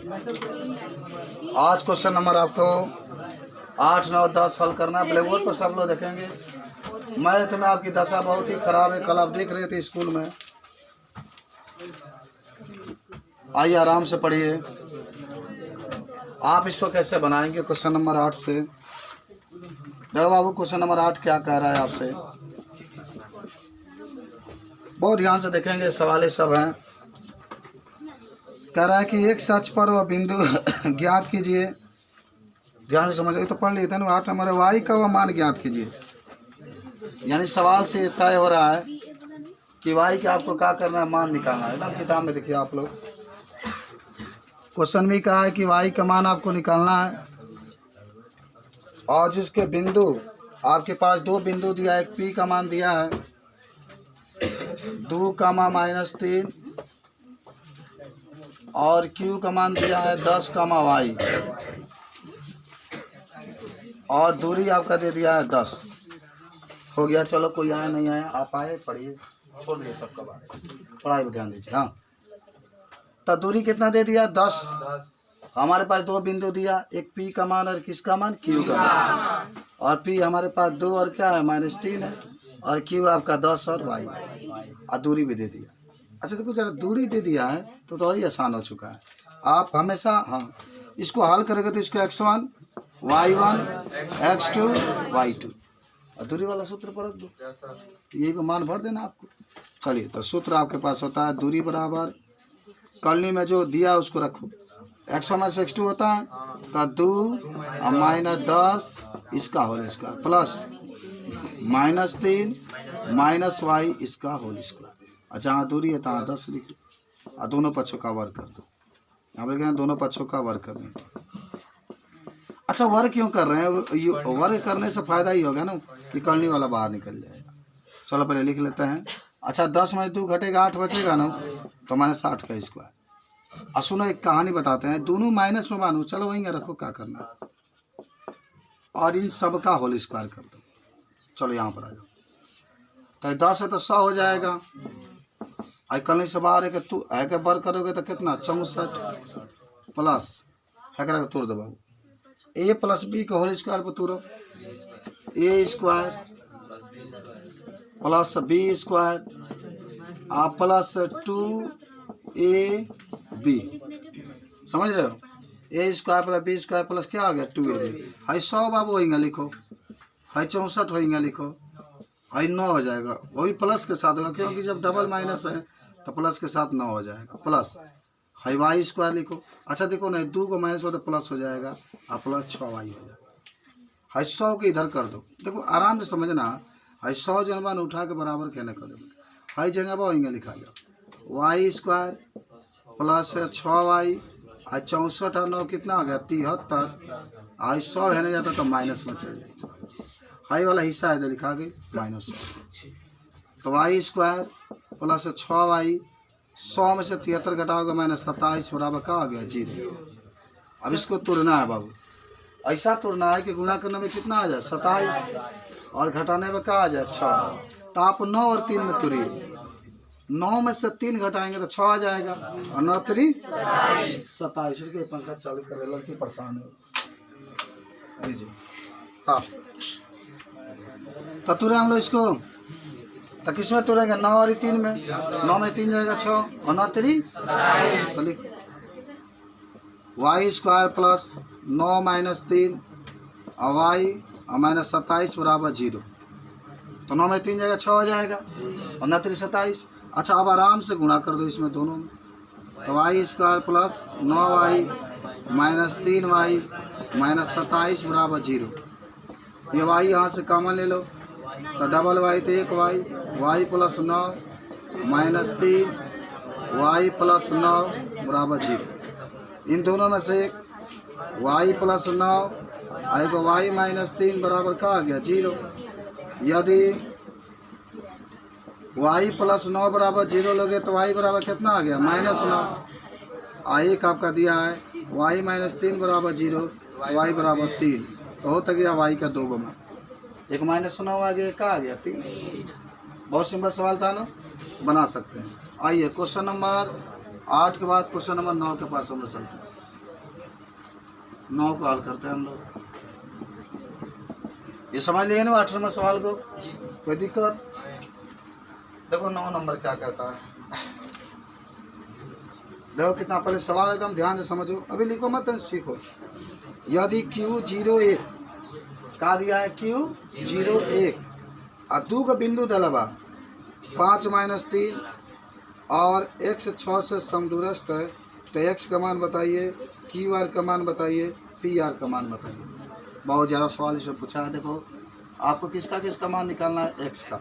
आज question number आपको 8, 9, 10 हल करना है। ब्लैक बोर्ड पर सब लोग देखेंगे। मैथ में आपकी दशा बहुत ही खराब है। कल आप देख रहे थे स्कूल में। आइए आराम से पढ़िए। आप इसको कैसे बनाएंगे क्वेश्चन नंबर 8 से। देखो बाबू, क्वेश्चन नंबर 8 क्या कह रहा है आपसे। बहुत ध्यान से देखेंगे, सवाल सब हैं। कह रहा है कि एक सच पर वह बिंदु ज्ञात कीजिए। ध्यान से समझो, तो पढ़ लेते हैं ना। 8 नंबर है, वाई का वह मान ज्ञात कीजिए। यानी सवाल से तय हो रहा है कि वाई का आपको क्या करना है, मान निकालना है ना। किताब में देखिए आप लोग, क्वेश्चन में कहा है कि वाई का मान आपको निकालना है। और जिसके बिंदु आपके पास 2 बिंदु दिया है। एक पी का मान दिया है 2, -3 और क्यू का मान दिया है 10, वाई और दूरी आपका दे दिया है 10। हो गया। चलो, कोई आया नहीं आया, आप आए पढ़िए, छोड़ दिए सबका बात, पढ़ाई को ध्यान दीजिए। हाँ, तो दूरी कितना दे दिया 10। हमारे पास 2 बिंदु दिया, एक पी का मान और किसका मान, क्यू का मान। और पी हमारे पास 2 और क्या है, -3 है। और क्यू आपका 10 और वाई, और दूरी भी दे दिया। अच्छा देखो, जरा दूरी दे दिया है तो और ही आसान हो चुका है। आप हमेशा हाँ इसको हल करेंगे तो इसको x1 y1 x2 y2 और दूरी वाला सूत्र पर रख दो, यही पे मान भर देना आपको। चलिए, तो सूत्र आपके पास होता है दूरी बराबर कॉलोनी में जो दिया उसको रखो। x1 से x2 होता है तो 2 और -10 इसका होल स्क्वायर प्लस -3 -y इसका होल स्क्वायर। और जहाँ दूरी है तहाँ 10 लिख लो और दोनों पक्षों का वर्ग कर दो। यहाँ पे क्या, दोनों पक्षों का वर्ग कर दें। अच्छा, वर्ग क्यों कर रहे हैं? वर्ग करने से फायदा ही होगा ना कि कॉलोनी वाला बाहर निकल जाएगा। चलो पहले लिख लेते हैं। अच्छा, 10 में 2 घटेगा 8 बचेगा ना, तो -60 का स्क्वायर। और सुनो, एक कहानी बताते हैं। दोनों माइनस में मानो, चलो वहीं रखो, क्या करना है। और इन सब का होल स्क्वायर कर दो। चलो यहाँ पर आ जाओ। तो 10 है तो 100 हो जाएगा। आई कल से बाहर है कि तू है के वर्ग करोगे तो कितना 64 प्लस है कर तोड़ दो बाबू। a प्लस बी के होल स्क्वायर पर तोड़ो, a square plus B square आप प्लस 2ab। समझ रहे हो? a square plus B square plus क्या आ गया 2ab। हाई 100 बाबू होएगा लिखो, हाई 64 होएगा लिखो, हाई 9 हो जाएगा। वो भी प्लस के साथ होगा क्योंकि जब डबल माइनस है तो प्लस के साथ 9 हो जाएगा। प्लस हाई वाई स्क्वायर लिखो। अच्छा देखो ना, 2 को माइनस हो तो प्लस हो जाएगा और प्लस 6y हो जाएगा। हाई 100 के इधर कर दो। देखो आराम से समझना, हाई 100 जनमान उठा के बराबर कहने कर दो। हाई जगह पर वहीं लिखा जाओ वाई स्क्वायर प्लस 6y और 64 और 9 कितना हो गया 73। हाई 100 है नहीं जाता तो माइनस में चल जाएगा। हाई वाला हिस्सा है तो लिखा गई -100। तो वाई स्क्वायर प्लस 6y 100 में से 73 घटाओगे -27 बराबर क्या हो गया 0। अब इसको तोड़ना है बाबू, ऐसा तोड़ना है कि गुणा करने में कितना आ जाए 27 और घटाने में क्या आ जाए 6। तो आप 9 और 3 में तोड़िए। 9 में से 3 घटाएंगे तो 6 आ जाएगा और 9 3 27। रुपये पंखा चालू कर, लड़की परेशान है लीजिए। हाँ, तो तुरे हम लोग इसको तो किस में तोड़ेंगे 9 और 3 में। 9 में 3 जाएगा 6 और 9 3 तो लिख वाई स्क्वायर प्लस 9 - 3 और वाई और -27 बराबर 0। तो 9 में 3 जाएगा 6 हो जाएगा और 9 3 27। अच्छा, अब आराम से गुणा कर दो इसमें दोनों में। तो Y square plus 9y -3y -27 बराबर 0। ये वाई यहाँ से कॉमन ले लो तो डबल वाई तो 1y, Y plus 9 -3 Y plus 9 बराबर 0। इन दोनों में से एक वाई प्लस 9 और एक वाई -3 बराबर क्या आ गया 0। यदि वाई प्लस 9 बराबर 0 लोगे तो वाई बराबर कितना आ गया -9। और एक आपका दिया है वाई -3 बराबर 0, वाई बराबर 3। तो होता गया वाई का 2 गुना। एक -9 आ गया, क्या आ गया 3। बहुत सिंपल सवाल था ना, बना सकते हैं। आइए क्वेश्चन नंबर 8 के बाद क्वेश्चन नंबर 9 के पास हम लोग चलते हैं। 9 को हल करते हैं हम लोग। ये समझ लिए ना 18 नंबर सवाल को, कोई दिक्कत? देखो 9 नंबर क्या कहता है, देखो कितना, पहले सवाल एकदम ध्यान से समझो, अभी लिखो मत, सीखो। यदि Q 0 1 का दिया है, Q 0 1 और 2 का बिंदु दलबा 5 - 3 और x 6 से समदूरस्थ है, तो x का मान बताइए, QR का मान बताइए, PR का मान बताइए। बहुत ज़्यादा सवाल इसमें पूछा है। देखो आपको किसका मान निकालना है, x का,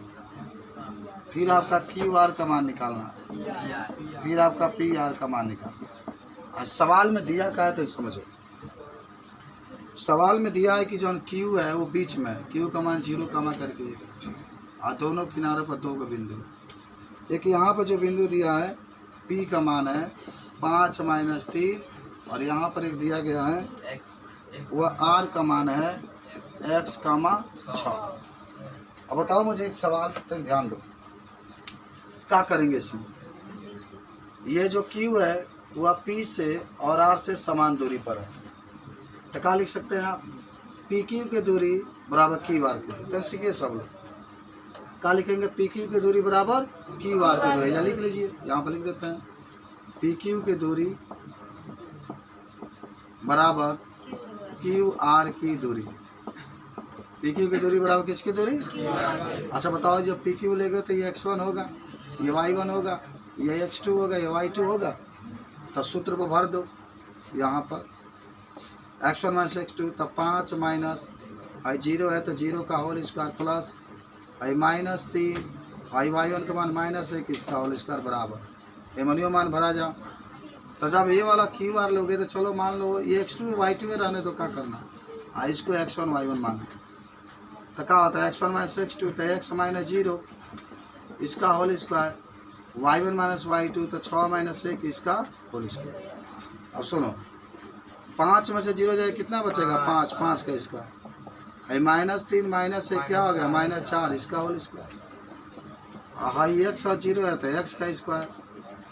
फिर आपका QR का मान निकालना है, फिर आपका PR का मान निकालना है। सवाल में दिया क्या है तो समझो, सवाल में दिया है कि जो Q है वो बीच में है, Q का मान 0 कमा करके और दोनों किनारों पर 2 का बिंदु। एक यहाँ पर जो बिंदु दिया है P का मान है 5 - 3 और यहाँ पर एक दिया गया है वह R का मान है x, 6। अब बताओ मुझे एक सवाल, तो ध्यान दो क्या करेंगे इसमें। ये जो Q है वह P से और R से समान दूरी पर है, तो क्या लिख सकते हैं आप, PQ की दूरी बराबर QR की दूरी। तो सीखिए सब लोग, क्या लिखेंगे, PQ की दूरी बराबर QR की दूरी, या लिख लीजिए, यहाँ पर लिख देते हैं PQ की दूरी बराबर QR की दूरी। PQ की दूरी बराबर किसकी दूरी? अच्छा बताओ, जब PQ लेंगे तो ये x1 होगा, ये y1 होगा, ये x2 होगा, ये y2 होगा। तो सूत्र को भर दो यहाँ पर, x1 - x2, तब 5 माइनस 0 है तो 0 का होल स्क्वायर प्लस -3 y1 का मान -1 इसका होल स्क्वायर बराबर एमनियो मान भरा जा। तो जब ये वाला QR लोगे तो चलो मान लो ये x2 y2 में रहने दो, क्या करना है, इसको x1 y1 मान, तो क्या होता है x1 - x2 तो x - 0 इसका होल स्क्वायर, y1 - y2 तो 6 - 1 इसका होल स्क्वायर। अब सुनो, 5 में से 0 जाए कितना बचेगा, 5, 5 का स्क्वायर, -3 -1 क्या हो गया, -4 इसका होल स्क्वायर। हाँ x और 0 है तो x का स्क्वायर,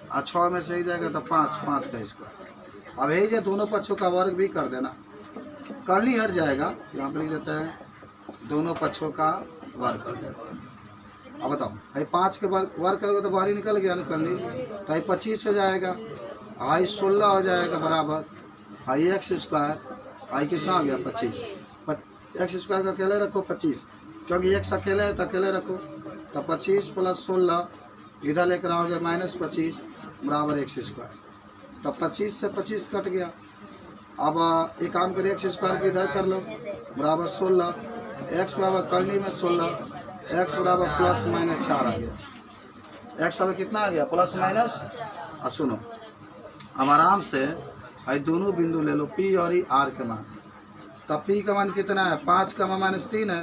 और 6 में से ही जाएगा तो 5, 5 का स्क्वायर। अब यही जो दोनों पक्षों का वर्ग भी कर देना, कर्ली हट जाएगा, यहाँ पर लिख देते हैं दोनों पक्षों का वर्ग कर देना। अब बताओ, भाई 5 के वर्ग करोगे तो बाहर ही निकल गया ना कर्ली, तो ये 25 हो जाएगा, हाई 16 हो जाएगा बराबर हाई x स्क्वायर, हाई कितना हो गया 25, x स्क्वायर का अकेले रखो 25, क्योंकि x अकेले है तो अकेले रखो, तो 25 + 16 इधर लेकर आओगे -25 बराबर x स्क्वायर, तो 25 से 25 कट गया। अब एक काम करिए, x स्क्वायर को इधर कर लो बराबर 16, x बराबर कर्ली में 16, x बराबर +- 4 आ गया, x बराबर कितना आ गया, +-। सुनो हम आराम से भाई दोनों बिंदु ले लो P और R के मान, तब P का मान कितना है, 5 का मान -3 है,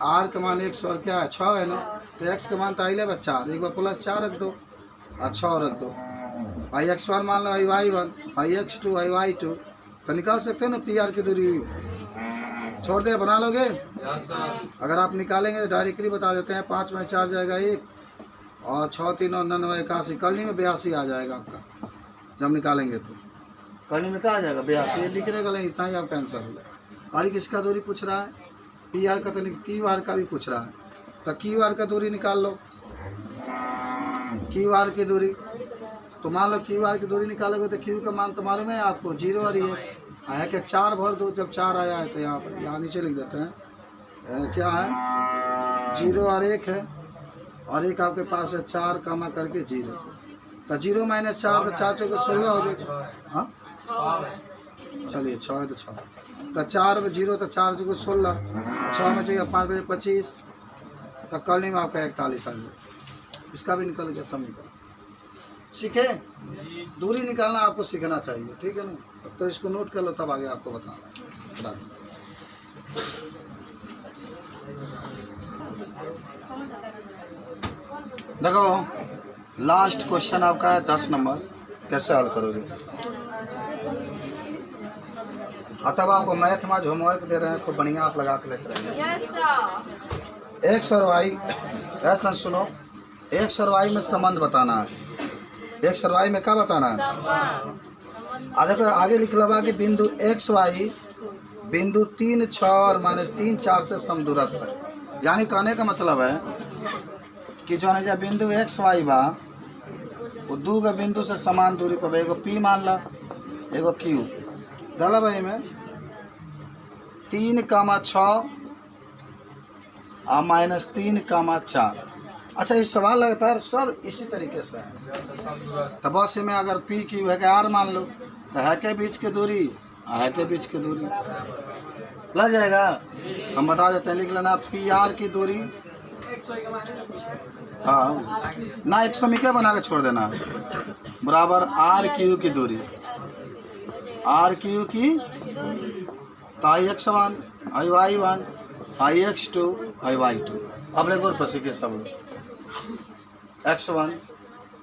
R का मान 100 और क्या है 6 है ना, तो x का मान तो आई ले 4, एक बार +4 रख दो और 6 रख दो, भाई x1 मान लो, भाई y1, भाई x2, भाई y2, तो निकाल सकते हो ना PR की दूरी। छोड़ दे, बना लोगे? अगर आप निकालेंगे तो डायरेक्टली बता देते हैं, 5 में 4 जाएगा 1 और 6 3 और 99 81, कर्ली में 82 आ जाएगा आपका, जब निकालेंगे तो कर्ली में क्या आ जाएगा 82, लिखने का नहीं, इतना ही आपका आंसर होगा। और किसका दूरी पूछ रहा है, PR का, तो QR का भी पूछ रहा है, तो QR का दूरी निकाल लो, QR की दूरी, तो मान लो QR की दूरी निकालोगे तो Q का मान तो मालूम है आपको 0 और ये आया कि 4 भर दो, जब 4 आया है तो यहाँ पर यहाँ नीचे लिख देते हैं क्या है 0 और 1 है, और एक आपके पास है 4 कमा करके 0, तो 0 - 4 तो 4 चौके 16 हो जाएगा। हाँ चलिए 6 है तो 6, तो 4 में 0 तो 4 चौके 16, 6 में चाहिए 5 बजे 25, तो कर्ली में आपका 41 आ जाएगा, इसका भी निकल गया समीकरण। सीखे, दूरी निकालना आपको सीखना चाहिए, ठीक है ना, तो इसको नोट कर लो, तब आगे आपको बताना। देखो लास्ट क्वेश्चन आपका है 10 नंबर, कैसे हल करोगे। तब आपको मैथ में होमवर्क दे रहे हैं, खूब बढ़िया आप लगा के ले सकते हैं। x और y, ऐसा सुनो, x और y में संबंध बताना है, x और y में क्या बताना है, देखो आगे लिख लगा कि बिंदु एक्स वाई बिंदु 3, 6 और -3, 4 से समदूरस्थ है। यानी कहने का मतलब है कि जो है बिंदु एक्स वाई बा वो दू गो बिंदु से समान दूरी पर, एगो पी मान ला एगो क्यू डाला भाई में 3,6 और -3,4। अच्छा ये सवाल लगातार सब इसी तरीके से है। तो बस में अगर पी क्यू है कि आर मान लो तो है के बीच की दूरी है के बीच की दूरी लग जाएगा। हम बता देते हैं, लिख लेना पी आर की दूरी, हाँ ना एक समीकरण बना के छोड़ देना बराबर आर क्यू की दूरी, आर क्यू की तो आई एक्स 1 आई वाई 1 आई एक्स 2 आई वाई 2। अब लेकर और पसी के सब x1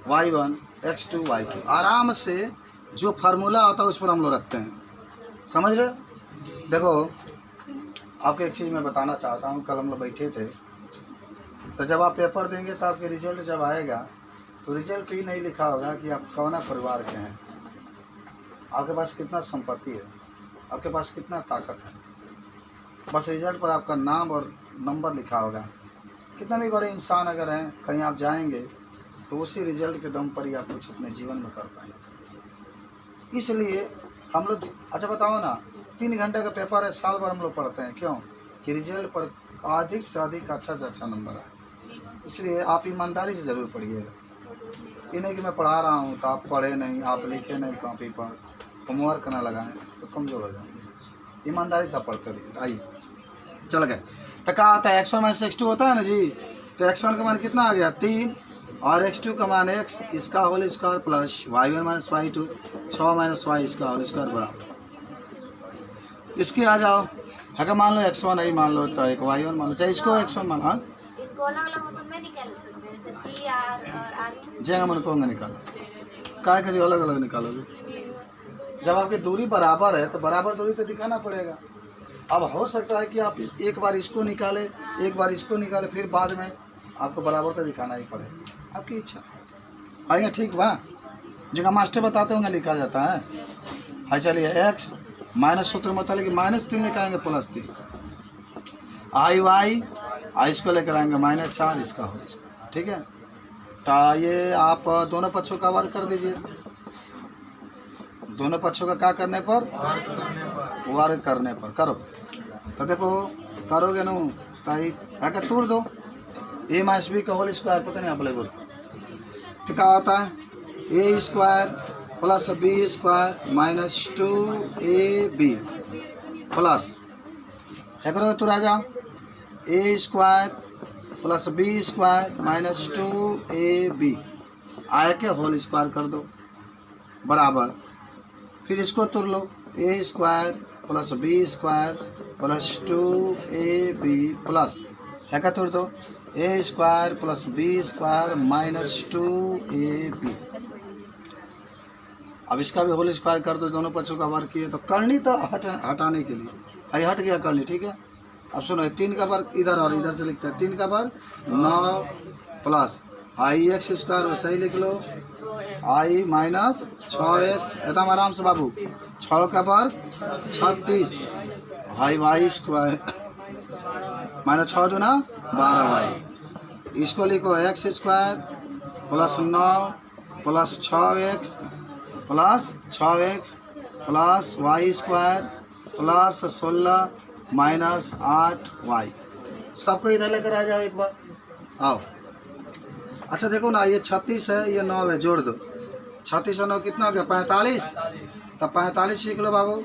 y1 x2 y2 आराम से जो फार्मूला होता है उस पर हम लोग रखते हैं, समझ रहे। देखो आपको एक चीज़ मैं बताना चाहता हूँ। कल हम लोग बैठे थे तो जब आप पेपर देंगे तो आपके रिजल्ट जब आएगा तो रिजल्ट ही नहीं लिखा होगा कि आप कौन परिवार के हैं, आपके पास कितना संपत्ति है, आपके पास कितना ताकत है। बस रिजल्ट पर आपका नाम और नंबर लिखा होगा। कितना भी बड़े इंसान अगर हैं, कहीं आप जाएंगे तो उसी रिजल्ट के दम पर ही आप कुछ अपने जीवन में कर पाएंगे। इसलिए हम लोग, अच्छा बताओ ना, 3 घंटे का पेपर है, साल भर हम लोग पढ़ते हैं, क्यों कि रिजल्ट पर अधिक से अधिक अच्छा से अच्छा नंबर आए। इसलिए आप ईमानदारी से ज़रूर पढ़िएगा। ये नहीं कि मैं पढ़ा रहा हूँ तो आप पढ़े नहीं, आप लिखे नहीं कॉपी पर, होमवर्क ना लगाएं तो कमज़ोर हो जाएंगे। ईमानदारी से पढ़ते रहिए। आइए चल गए तो क्या आता है x1 - x2 होता है ना जी। तो x1 का मान कितना आ गया 3 और x2 का मान x इसका whole square plus y1 - y2 6 - y इसका होल स्क्वायर बराबर। इसके आ जाओ अगर मान लो x1 आई मान लो तो एक y1 मान लो, चाहे इसको x1 मान, हाँ इसको अलग-अलग मतलब में निकाल सकते हैं, जैसे p r और r जगह मन को निकालो, काय करिए अलग अलग निकालोगे। जब आपकी दूरी बराबर है तो बराबर दूरी तो दिखाना पड़ेगा। अब हो सकता है कि आप एक बार इसको निकाले एक बार इसको निकाले, फिर बाद में आपको बराबर तो दिखाना ही पड़ेगा, आपकी इच्छा। आइए ठीक बा, जगह मास्टर बताते होंगे लिखा जाता है। हाँ चलिए x माइनस सूत्र मतलब कि -3 लेकर आएंगे +3 आई वाई आई इसको लेकर आएंगे -4 इसका हो, ठीक है। तो ये आप दोनों पक्षों का वर्ग कर दीजिए। दोनों पक्षों का क्या करने पर, वर्ग करने पर करो। तो देखो करोगे ना तो तोड़ दो a - b का होल स्क्वायर, पता नहीं आप लोगों को तो क्या होता है a square plus b square -2ab plus है करो तो राजा a square plus b square -2ab आए के होल स्क्वायर कर दो बराबर। फिर इसको तोड़ लो a square plus b square plus 2ab plus है का तोड़ दो a square plus b square -2ab। अब इसका भी होल स्क्वायर कर दो, दोनों पक्षों का वर्ग किए तो करनी तो हटाने के लिए भाई हट गया करनी, ठीक है। अब सुनो 3 का वर्ग इधर और इधर से लिखते हैं, 3 का वर्ग 9 प्लस आई एक्स स्क्वायर वैसे ही लिख लो आई माइनस 6x एकदम आराम से बाबू, 6 का वर्ग 36 आई वाई स्क्वायर -6 दूना 12y। इसको लिखो x square plus 9 plus 6x plus 6x plus y square plus 16 minus 8y। सबको इधर लेकर आ जाओ एक बार, आओ। अच्छा देखो ना, ये 36 है, ये 9 है, जोड़ दो 36 और 9 कितना हो गया 45। तब 45 लिख लो बाबू,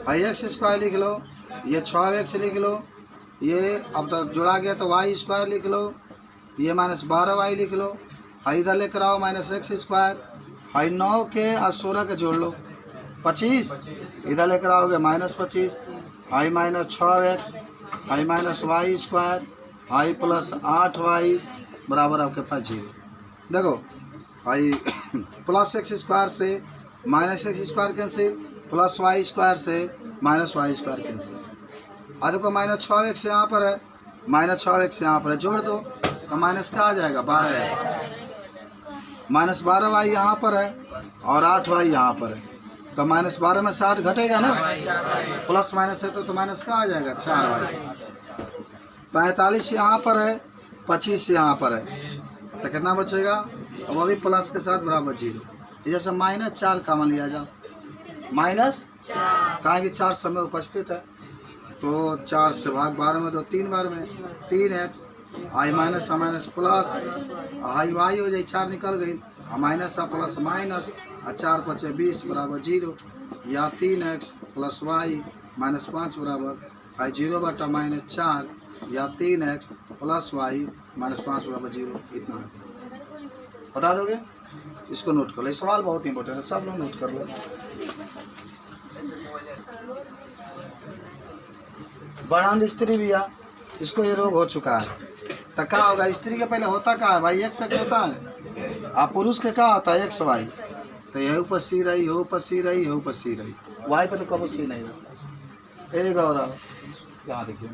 आई एक्स स्क्वायर लिख लो, ये 6x लिख लो, ये अब तो जोड़ा गया तो y स्क्वायर लिख लो, ये -12y लिख लो, हाई इधर लेकर आओ -x स्क्वायर, हाई 9 के और 16 के जोड़ लो 25, इधर लेकर आओगे -25, high -6x high -y square high plus 8y बराबर आपके पास 0। देखो हाई प्लस x स्क्वायर से -x square cancel, plus y square से -y स्क्वायर कैंसिल। आ देखो -6x यहाँ पर है, -6x यहाँ पर है, जोड़ दो तो माइनस का आ जाएगा 12x, -12y यहाँ पर है और 8y यहाँ पर है, तो -12 में 60 घटेगा ना, प्लस माइनस है तो माइनस का आ जाएगा 4y। 45 यहाँ पर है, 25 यहाँ पर है, तो कितना बचेगा? अब अभी प्लस के साथ बराबर 0। जैसे -4 कामन लिया जाओ, माइनस कहा कि 4 समय उपस्थित है, तो 4 से भाग 12 में तो 3 बार में 3x, आई माइनस आ माइनस प्लस, आई वाई हो जाए 4 निकल गई, माइनस आ प्लस माइनस, 4 × 5 = 20 बराबर 0, या 3x प्लस वाई माइनस 5 बराबर आई 0/-4, या 3x प्लस वाई माइनस 5 बराबर 0। इतना है, बता दोगे? इसको नोट कर लो, सवाल बहुत इंपॉर्टेंट है, सब लोग नोट कर लो। बढ़ान स्त्री भी है, इसको ये रोग हो चुका है, तो क्या होगा? स्त्री के पहले होता क्या है भाई? x होता है, आप पुरुष के क्या होता है? XY। तो यही ऊपर सी रही, यही ऊपर सी रही, यही ऊपर सी रही, y पे तो कभी सी नहीं होता। एक और यहाँ देखिए,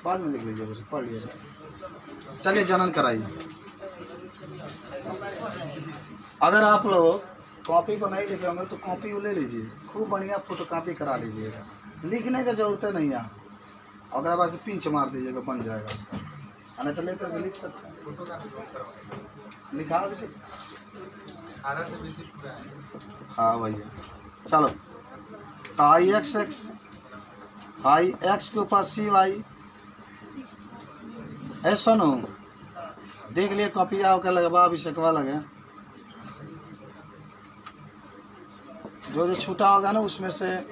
बाद में लिख लीजिए, उसे पढ़ लीजिए। चलिए जनन कराइए। अगर आप लोग कॉपी पर नहीं लिखे होंगे तो कॉपी ले लीजिए, खूब बढ़िया फोटो कॉपी करा लीजिएगा, लिखने की जरूरत नहीं है। अगर आप ऐसे पिंच मार दीजिएगा बन जाएगा, नहीं तो लेकर लिख सकते हैं, लिखा भी। हाँ भैया चलो, तो आई एक्स के ऊपर सी वाई, ऐसा नो देख लिए कॉपी आओ लगवा अभिषेकवा लगे, जो छूटा होगा ना उसमें से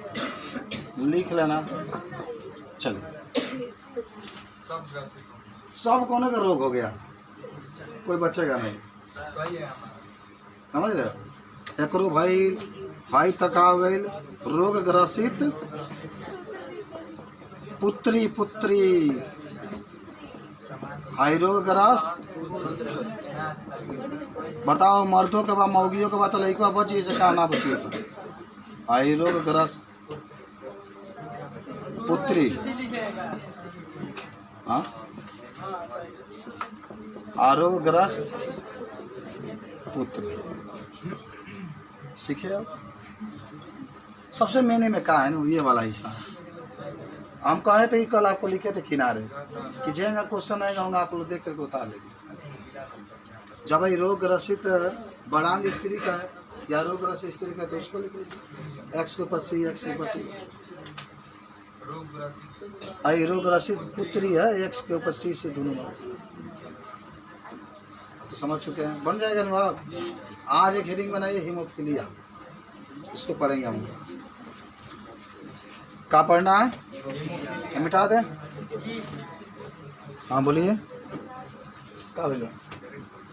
लिख लेना। चलिए, सब कोने का रोग हो गया, कोई बचेगा नहीं, समझ रहे? एकरो भाई तक आ गई रोग ग्रसित पुत्री हाई रोग ग्रस्त। बताओ, मर्दों के बाद मौगियों के बाद लड़का बची से का ना बची से? हाई रोग ग्रस्त पुत्री, हाँ, आरोग्यग्रस्त पुत्र। सीखे आप? सबसे मेन में कहा है ना, ये वाला हिस्सा हम कहे थे कि कल आपको लिखे थे किनारे कि जेगा क्वेश्चन आएगा होगा, आप लोग देख करके उतार लेंगे। जब भाई रोग ग्रसित बढ़ांग स्त्री का है या रोग ग्रसित स्त्री का, तो उसको लिख लीजिए, एक्स के ऊपर सी, एक्स के ऊपर सी। आई रोग ग्रसित पुत्री है, एक्स के ऊपर सी से दोनों बार, तो समझ चुके हैं, बन जाएगा ना आप। आज एक हेडिंग बनाइए, हीमोफीलिया, इसको पढ़ेंगे हम। क्या पढ़ना है? मिटा दें? हाँ बोलिए, क्या बोलो?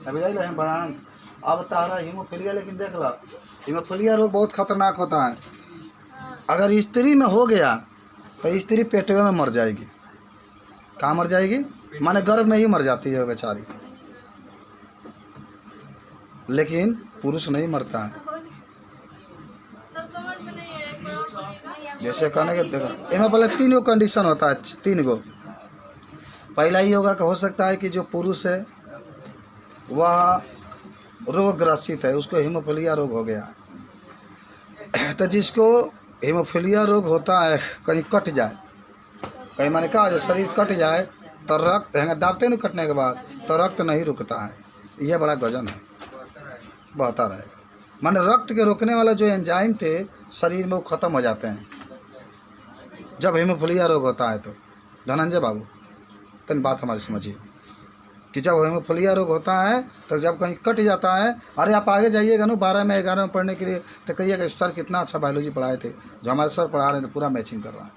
अभी जाइए हम बनान अब बता रहा हीमोफीलिया, लेकिन देख लो हीमोफीलिया रोग बहुत खतरनाक होता है। अगर स्त्री में हो गया तो स्त्री पेटवे में मर जाएगी। कहाँ मर जाएगी? माने गर्भ में ही मर जाती है बेचारी, लेकिन पुरुष नहीं मरता है। जैसे कहने के देखो, इनमें पहले 3 गो कंडीशन होता है, 3 गो। पहला ही होगा कि हो सकता है कि जो पुरुष है वह रोग ग्रसित है, उसको हीमोफीलिया रोग हो गया। तो जिसको हीमोफीलिया रोग होता है, कहीं कट जाए, कहीं माने कहा जाए शरीर कट जाए तो रक्त दाबते नहीं, कटने के बाद तो रक्त नहीं रुकता है, यह बड़ा गजन है, बहता रहेगा। माने रक्त के रोकने वाला जो एंजाइम थे शरीर में वो ख़त्म हो जाते हैं जब हीमोफीलिया रोग होता है। तो धनंजय बाबू तन बात हमारी समझिए कि जब हीमोफीलिया रोग होता है तो जब कहीं कट जाता है, अरे आप आगे जाइएगा ना 12 में 11 में पढ़ने के लिए, तो कहिएगा सर कितना अच्छा बायोलॉजी पढ़ाए थे, जो हमारे सर पढ़ा रहे थे पूरा मैचिंग कर रहा है।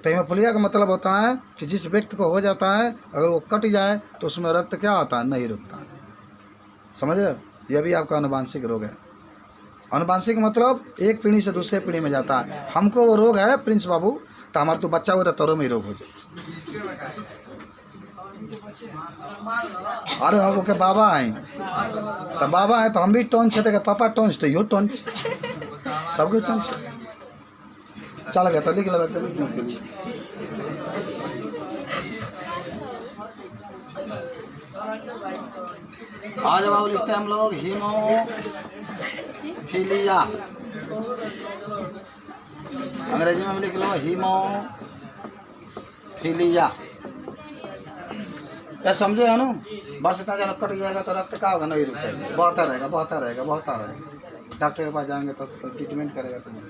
तो हीमोफीलिया का मतलब होता है कि जिस व्यक्ति को हो जाता है अगर वो कट जाए तो उसमें रक्त क्या होता है, नहीं रुकता। समझ रहे हो? यह भी आपका अनुवांशिक रोग है। अनुवांशिक मतलब एक पीढ़ी से दूसरे पीढ़ी में जाता है। हमको वो रोग है प्रिंस बाबू, तो हमारा तो बच्चा हो तो तोरो में ही रोग हो जाए। अरे हम के बाबा हैं, तो बाबा हैं तो हम भी टोन छे, तो पापा टोन तो यो टोन सबके टोन छे। चल गया तो लिख लो, आज बाबू लिखते हैं हम लोग हीमोफीलिया। हीमोफीलिया, अंग्रेजी में भी लिख लो हीमोफीलिया। क्या समझे अनु? बस इतना ज़्यादा कट जाएगा तो रक्त का होगा, नहीं रुकेगा, बढ़ता रहेगा बढ़ता रहेगा बढ़ता रहेगा। डॉक्टर के पास जाएंगे तो ट्रीटमेंट करेगा तुम्हें।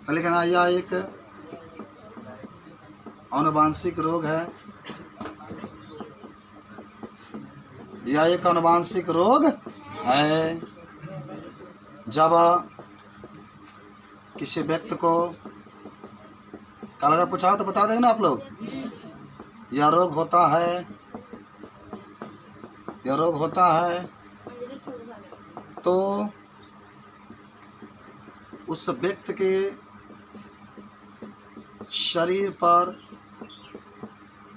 लेकिन यह एक आनुवांशिक रोग है, यह एक आनुवांशिक रोग है। जब किसी व्यक्ति को काला पूछा तो बता देंगे ना आप लोग। यह रोग होता है, यह रोग होता है तो उस व्यक्ति के शरीर पर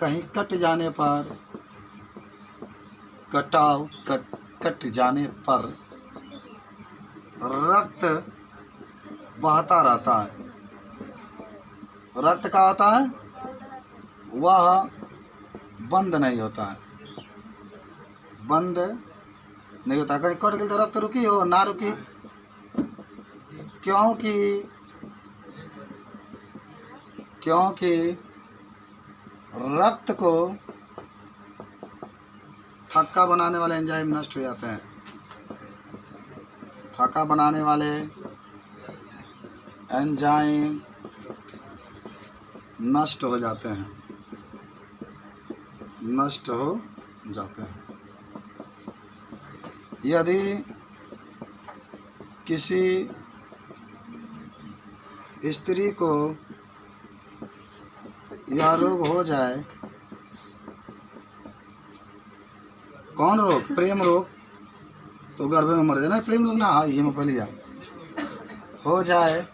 कहीं कट जाने पर, कट जाने पर रक्त बहता रहता है। रक्त का होता है, वह बंद नहीं होता है, बंद नहीं होता। कहीं कट गई तो रक्त रुकी हो ना रुकी, क्योंकि रक्त को थक्का बनाने वाले एंजाइम नष्ट हो जाते हैं। थक्का बनाने वाले एंजाइम नष्ट हो जाते हैं, नष्ट हो जाते हैं। यदि किसी स्त्री को यह रोग हो जाए, कौन रोग? प्रेम रोग, तो गर्भ में मर जाए ना। प्रेम रोग ना, हीमोफीलिया हो जाए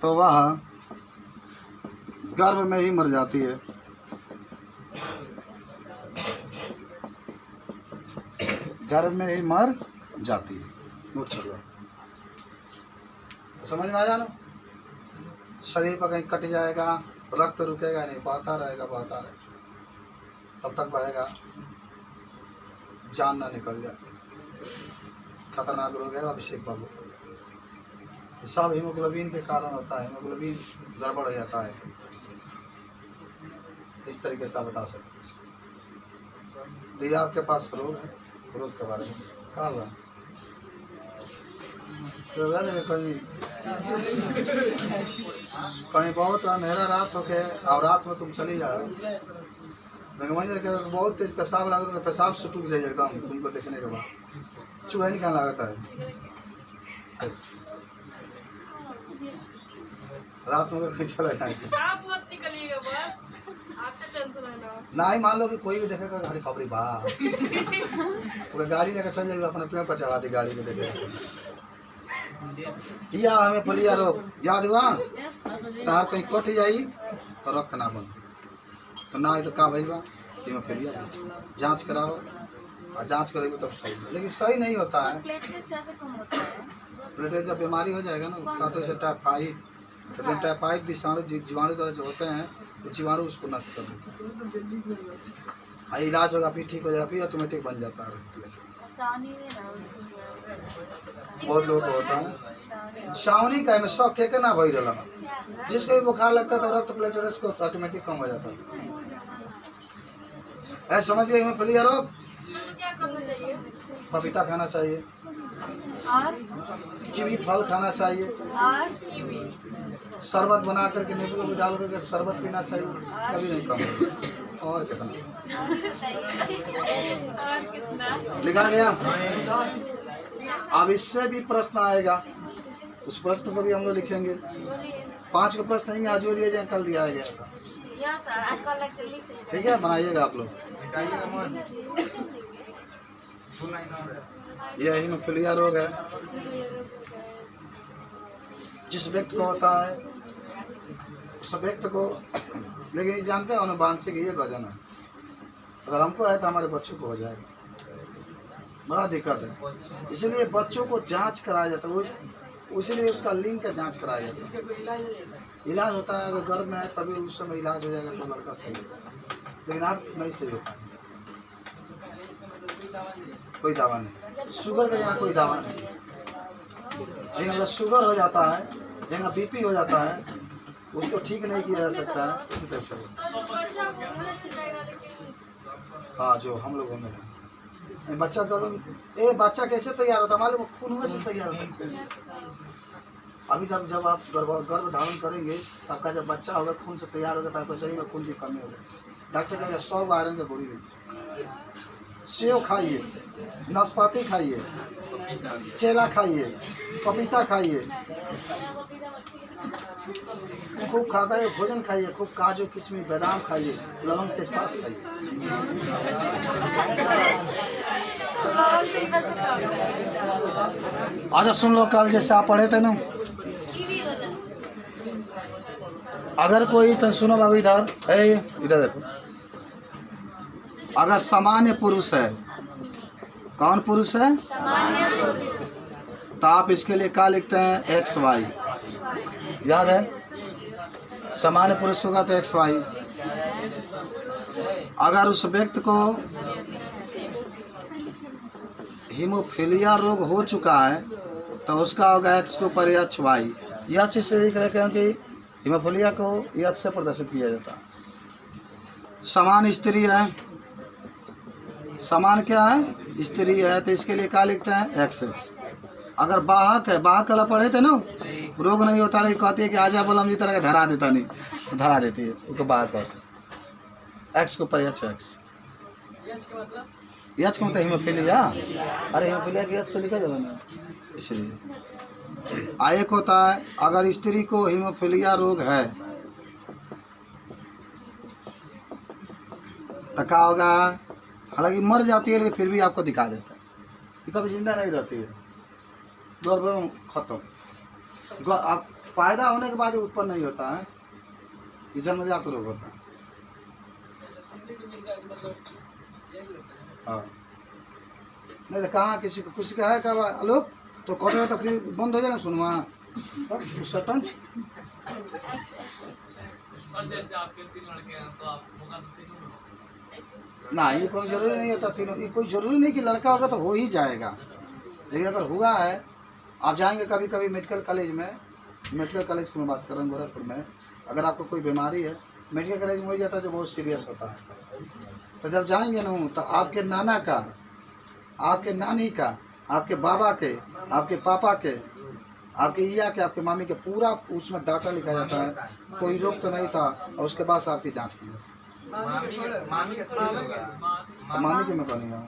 तो वह गर्भ में ही मर जाती है। गर्भ में ही मर जाती है। नोट कर लो, तो समझ में आ जाना। शरीर पर कहीं कट जाएगा, रक्त रुकेगा नहीं, बहता रहेगा बहता रहेगा, तब तक बहेगा, जान ना निकल जाए। खतरनाक रोग है अभिषेक बाबू। सब हीमोग्लोबिन के कारण होता है, हीमोग्लोबिन गड़बड़ हो जाता है। इस तरीके से आप बता सकते हैं। तो ये आपके पास रोग है, रोग के बारे में क्या हुआ? कहीं बहुत अंधेरा रात होके और रात में तुम चली जाओ, बहुत तेज पेशाब लगा तो पेशाब से टूट जाए एकदम तुमको देखने के बाद। चूहा नहीं कहाँ लगता है रात में कहीं चला जाए ना ही। मान लो कि कोई भी देखेगा गाड़ी खबरी बा पूरा गाड़ी लेकर चल जाएगा, अपने पेड़ पर चढ़ा दी गाड़ी में देखेगा। या हमें फलिया रोग याद हुआ, तार कहीं कट जाई तो रक्त ना बन, तो ना तो का भइल बा हीमोफीलिया। जांच कराओ और जांच करेंगे तब सही, लेकिन सही नहीं होता है। प्लेटलेट जब बीमारी हो जाएगा ना, का तो इसे टाइफाइड, तो टाइफाइड विषाणु जीवाणु द्वारा जो होते हैं वो जीवाणु उसको नष्ट कर देते हैं। इलाज होगा फिर ठीक हो जाएगा, फिर ऑटोमेटिक बन जाता है। बहुत लोग होता है सावनी का में सब के ना भई रहा, जिसको भी बुखार लगता था रक्त प्लेटलेट्स को ऑटोमेटिक कम हो जाता है। समझ गए हीमोफीलिया रोग? पपीता खाना चाहिए, कीवी फल खाना चाहिए, शरबत बना करके नींबू को डाल करके शरबत पीना चाहिए, कभी नहीं कम। और कितना लिखा गया? अब इससे भी प्रश्न आएगा, उस प्रश्न को भी हम लोग लिखेंगे। 5 को प्रश्न नहीं आज दिया जाए, कल दिया गया था। ठीक है, बनाइएगा आप लोग। यह हीमोफीलिया रोग है, जिस व्यक्ति को होता है उस व्यक्ति को, लेकिन ये जानते हैं अनुवांशिक ये वजन है। अगर हमको है तो हमारे बच्चों को हो जाएगा, बड़ा दिक्कत है। इसीलिए बच्चों को जांच कराया जाता है, इसीलिए उसका लिंग का जांच कराया जाता है। इलाज होता है, अगर गर्भ में है तभी उस समय इलाज हो जाएगा तो लड़का सही होगा, लेकिन आप नहीं सही होता, कोई दावा नहीं। शुगर का यहाँ कोई दवा नहीं। जिनका शुगर हो जाता है, जिनका बीपी हो जाता है, उसको ठीक नहीं किया जा सकता है इसी तरह से। हाँ, जो हम लोगों में बच्चा करो, बच्चा कैसे तैयार होता है मालूम? खून में से तैयार होता है। अभी जब आप गर्भ धारण करेंगे तो आपका जब बच्चा होगा खून से तैयार होगा तो आपके शरीर में खून की कमी होगी। डॉक्टर कहेगा 100 आयरन का गोली लीजिए, सेव खाइए, नाशपाती खाइए, केला खाइए, पपीता खाइए, खूब खा कर भोजन खाइए, खूब काजू किशमिश बादाम खाइए, लवंग तेजपात खाइए। अच्छा सुन लो, कल जैसे आप पढ़े थे ना, अगर कोई तो सुनो बाबू, इधर देखो, अगर सामान्य पुरुष है, कौन पुरुष है? तो आप इसके लिए क्या लिखते हैं? XY, याद है? सामान्य पुरुष होगा तो XY। अगर उस व्यक्ति को हीमोफीलिया रोग हो चुका है तो उसका होगा X के ऊपर HY। यह चीज़ से लिख रहे हैं कि हीमोफीलिया को H से प्रदर्शित किया जाता है। समान स्त्री है, समान क्या है? स्त्री है, तो इसके लिए क्या लिखते हैं? XX। अगर बाहक है, बाहक कल पढ़े थे ना, रोग नहीं होता, नहीं कहती है कि आजा बोलम जी तरह धरा देता नहीं, धरा देती है उसको बाहक X के ऊपर H। H का मतलब हीमोफीलिया। अरे हीमोफीलिया की H से लिखा जाता ना, इसलिए एक होता है अगर स्त्री को हीमोफीलिया रोग है तो क्या होगा? हालांकि मर जाती है लेकिन फिर भी आपको दिखा देता है, कभी जिंदा नहीं रहती है, दौर खत्म। आप पैदा होने के बाद उत्पन्न नहीं होता है, ये जन्मजात रोग होता है। हाँ, नहीं तो कहाँ किसी का है क्या? हेलो, तो कॉटन तो फिर बंद हो जाए ना, सुनवा सटन ना, ये कोई जरूरी नहीं होता तीनों, ये कोई जरूरी नहीं कि लड़का होगा तो हो ही जाएगा। लेकिन अगर हुआ है, आप जाएंगे कभी कभी मेडिकल कॉलेज में, मेडिकल कॉलेज की मैं बात कर रहा हूँ गोरखपुर में, अगर आपको कोई बीमारी है मेडिकल कॉलेज में हो जाता है जो बहुत सीरियस होता है, तो जब जाएंगे ना तो आपके नाना का, आपके नानी का, आपके बाबा के, आपके पापा के, आपके ईया के, आपके मामी के, पूरा उसमें डाटा लिखा जाता है, कोई रोग तो नहीं था, और उसके बाद आपकी जाँच की। मामी के मैं कहूँगा,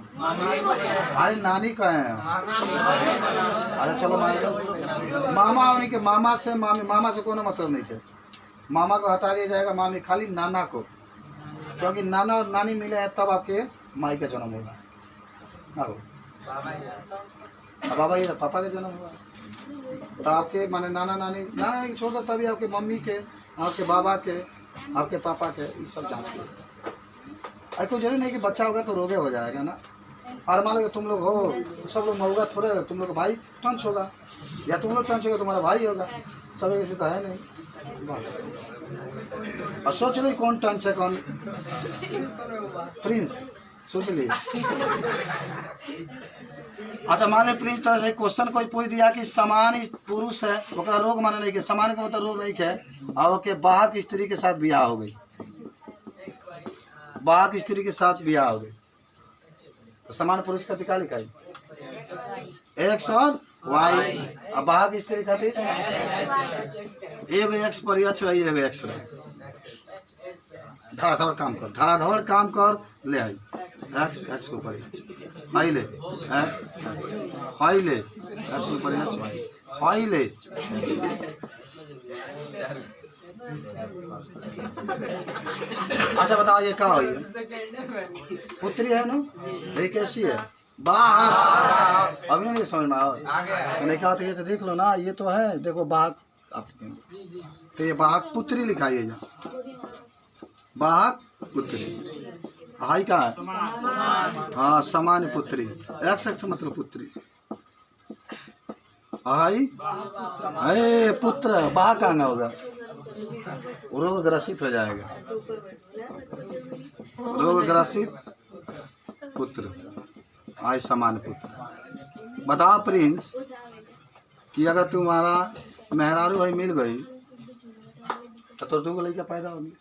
अरे नानी का है। अच्छा चलो मामा, उन्हीं के मामा से, मामा से कोई मतलब नहीं है, मामा को हटा दिया जाएगा, मामी खाली नाना को, क्योंकि नाना और नानी मिले हैं तब आपके माई का जन्म होगा। बाबा ये पापा का जन्म हुआ तो आपके माने नाना नानी छोड़ तभी आपके मम्मी के, आपके बाबा के, आपके पापा के, ये सब जांच किए। अरे कोई जरूरी नहीं कि बच्चा होगा तो रोगे हो जाएगा ना। और मान लो तुम लोग हो, सब लोग होगा थोड़े, तुम लोग भाई टंच होगा, या तुम लोग टंच होगा तुम्हारा भाई होगा, सब ऐसे तो है नहीं। और सोच लो कौन टंच है कौन प्रिंस, सोच ली। अच्छा मान ली प्रिंस तरह से क्वेश्चन कोई पूछ दिया कि समान पुरुष है, ओकरा रोग माने नहीं के, समान का मतलब रोग नहीं है, और ओके बाहक स्त्री के साथ बियाह हो गई, बाहक स्त्री के साथ बियाह हो गई, तो समान पुरुष का टिका लिखाई X और Y, अब बाहक स्त्री खातिर एगो X पर H रही, एगो X रही। धड़ाधड़ काम कर, धड़ाधड़ काम कर, ले आई X के ऊपर H, हाई ले X, हाई ले X ऊपर H, हाई ले अच्छा बताओ ये क्या हो, पुत्री है ना, ये कैसी है? बाहक। अभी नहीं समझ में आओ तो नहीं कहा तो ये तो देख लो ना, ये तो है देखो बाहक, तो ये बाहक पुत्री लिखाई है यहाँ, बाहक पुत्री। हाई का है? हाँ सामान्य पुत्री, X मतलब पुत्री, और हाई पुत्र, बाहक आना होगा, रोग ग्रसित हो जाएगा, रोग ग्रसित पुत्र, आई सामान्य पुत्र। बता प्रिंस कि अगर तुम्हारा मेहरारू भाई मिल गई तो दो लड़का पैदा होगी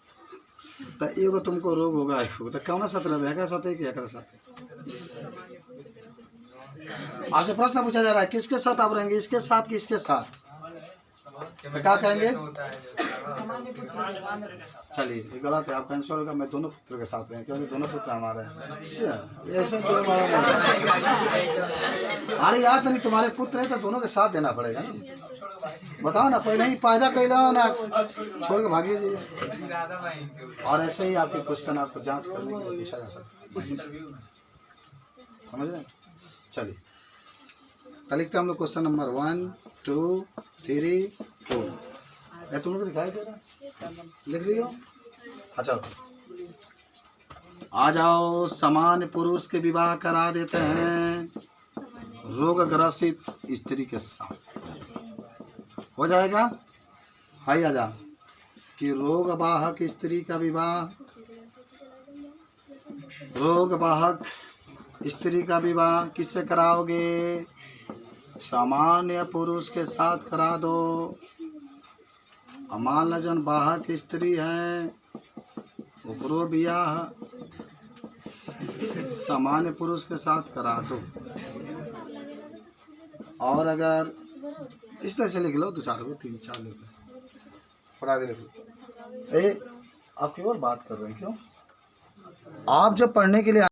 तो एगो तुमको रोग होगा एगो तो कौन साथ रहे एक साथ कि एक साथ। आपसे प्रश्न पूछा जा रहा है किसके साथ आप रहेंगे, इसके साथ कि इसके साथ, तो क्या कहेंगे? चलिए ये गलत है, आपका आंसर होगा मैं दोनों पुत्र के साथ रहेंगे क्योंकि दोनों पुत्र हमारे हैं। ऐसे तो अरे यार नहीं तुम्हारे पुत्र हैं तो दोनों के साथ देना पड़ेगा ना। बताओ ना, पहले ही पैदा कैला हो ना छोड़ के भागिए जी। और ऐसे ही आपके क्वेश्चन आपको जांच करने के लिए पूछा जा सकता है, समझ रहे हैं? चलिए तो लिखते हम लोग क्वेश्चन नंबर 1 2 3 4। तुम लोग को दिखाई दे रहा लिख रही हो? अच्छा आ जाओ। समान पुरुष के विवाह करा देते हैं रोगग्रसित स्त्री के साथ, हो जाएगा? हाई आ जा कि रोग वाहक स्त्री का विवाह, रोग वाहक स्त्री का विवाह किससे कराओगे? सामान्य पुरुष के साथ करा दो। मान लो जन वाहक स्त्री है उपरो बियाह सामान्य पुरुष के साथ करा दो। और अगर इस तरह से लिख लो 2 4 3 4 लिख लो, पढ़ा दे लिख लो। आप क्यों बात कर रहे हैं? क्यों आप जब पढ़ने के लिए